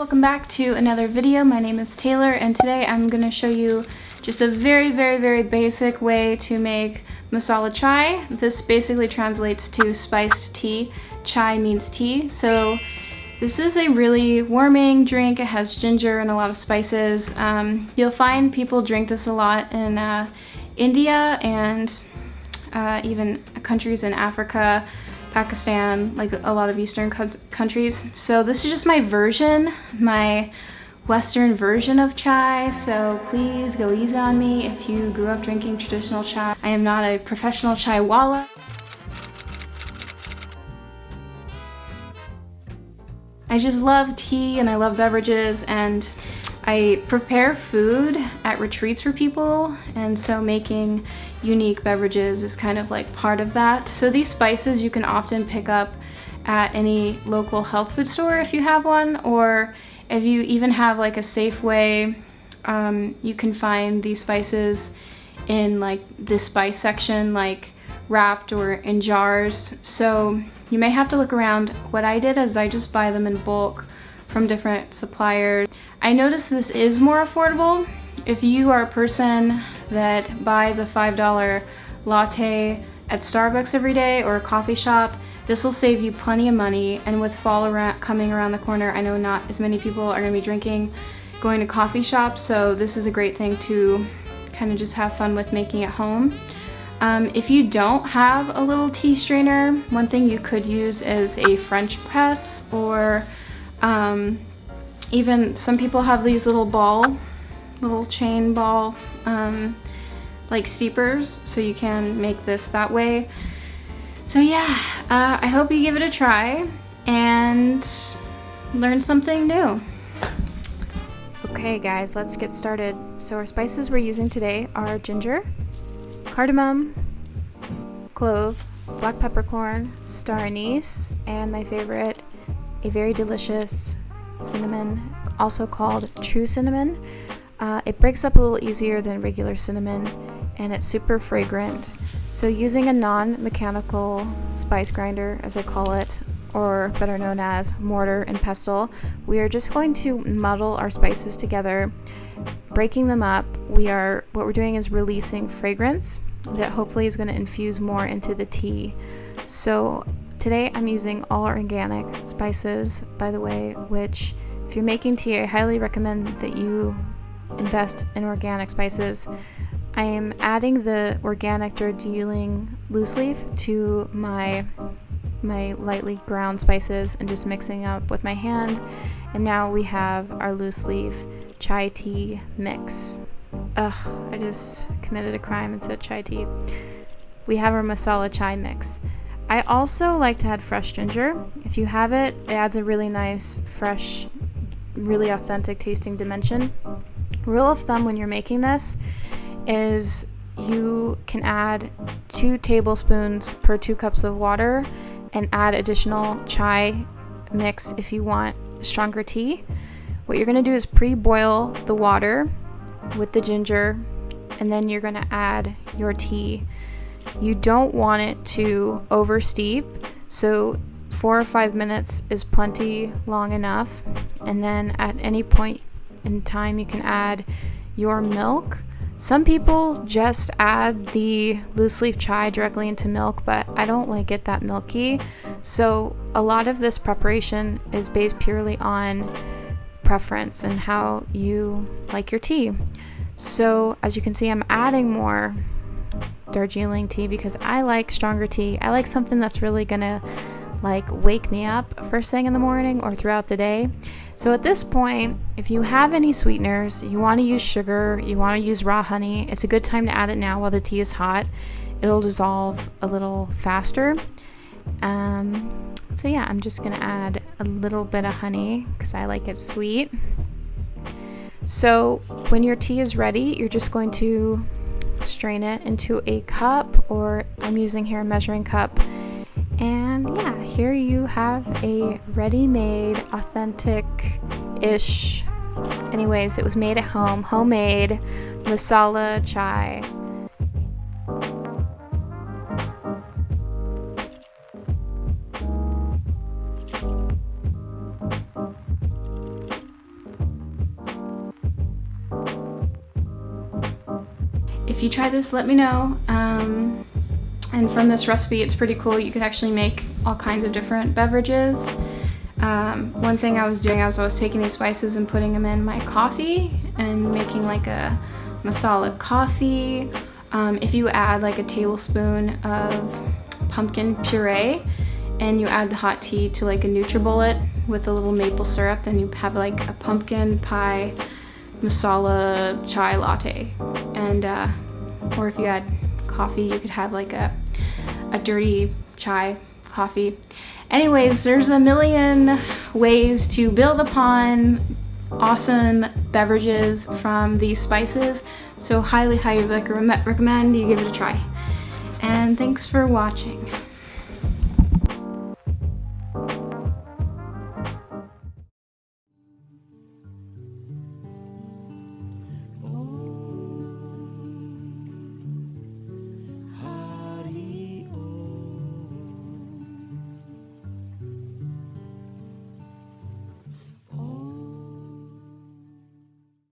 welcome back to another video. My name is Taylor and today I'm going to show you just a very basic way to make masala chai. This basically translates to spiced tea. Chai means tea. So this is a really warming drink. It has ginger and a lot of spices. You'll find people drink this a lot in India and even countries in Africa, Pakistan, like a lot of Eastern countries. So this is just my version, my Western version of chai. So please go easy on me if you grew up drinking traditional chai. I am not a professional chai walla. I just love tea and I love beverages, and I prepare food at retreats for people, and so making unique beverages is kind of like part of that. So these spices you can often pick up at any local health food store if you have one, or if you even have like a Safeway, you can find these spices in like the spice section, like wrapped or in jars. So you may have to look around. What I did is I just buy them in bulk from different suppliers. I noticed this is more affordable. If you are a person that buys a $5 latte at Starbucks every day or a coffee shop, this will save you plenty of money. And with fall coming around the corner, I know not as many people are going to be going to coffee shops, so this is a great thing to kind of just have fun with making at home. If you don't have a little tea strainer, one thing you could use is a French press, or even some people have these little chain ball like steepers, so you can make this that way. So yeah, I hope you give it a try and learn something new. Okay guys, let's get started. So our spices we're using today are ginger, cardamom, clove, black peppercorn, star anise, and my favorite, a very delicious cinnamon, also called true cinnamon. It breaks up a little easier than regular cinnamon, and it's super fragrant. So using a non-mechanical spice grinder, as I call it, or better known as mortar and pestle, we are just going to muddle our spices together, breaking them up. What we're doing is releasing fragrance that hopefully is going to infuse more into the tea. So today I'm using all organic spices, by the way, which if you're making tea, I highly recommend that you invest in organic spices. I am adding the organic darjeeling loose leaf to my lightly ground spices and just mixing up with my hand. And now we have our loose leaf chai tea mix. Ugh, I just committed a crime and said chai tea. We have our masala chai mix. I also like to add fresh ginger. If you have it, it adds a really nice, fresh, really authentic tasting dimension. Rule of thumb when you're making this is you can add 2 tablespoons per 2 cups of water and add additional chai mix if you want stronger tea. What you're going to do is pre-boil the water with the ginger, and then you're going to add your tea. You don't want it to oversteep, so 4 or 5 minutes is plenty long enough. And then at any point in time you can add your milk. Some people just add the loose leaf chai directly into milk, but I don't like it that milky. So a lot of this preparation is based purely on preference and how you like your tea. So as you can see, I'm adding more darjeeling tea because I like stronger tea. I like something that's really gonna like wake me up first thing in the morning or throughout the day. So at this point, if you have any sweeteners, you want to use sugar, you want to use raw honey, it's a good time to add it now while the tea is hot. It'll dissolve a little faster. So yeah, I'm just gonna add a little bit of honey because I like it sweet. So when your tea is ready, you're just going to strain it into a cup, or I'm using here a measuring cup. And yeah, here you have a ready-made, authentic-ish, anyways, it was made at home, homemade masala chai. you try this, let me know. And from this recipe, it's pretty cool. You could actually make all kinds of different beverages. One thing I was doing, I was taking these spices and putting them in my coffee and making like a Masala Coffee. If you add like a tablespoon of pumpkin puree and you add the hot tea to like a NutriBullet with a little maple syrup, then you have like a pumpkin pie masala chai latte. And or if you add coffee, you could have like a dirty chai coffee. Anyways, there's a million ways to build upon awesome beverages from these spices, so highly recommend you give it a try. And thanks for watching.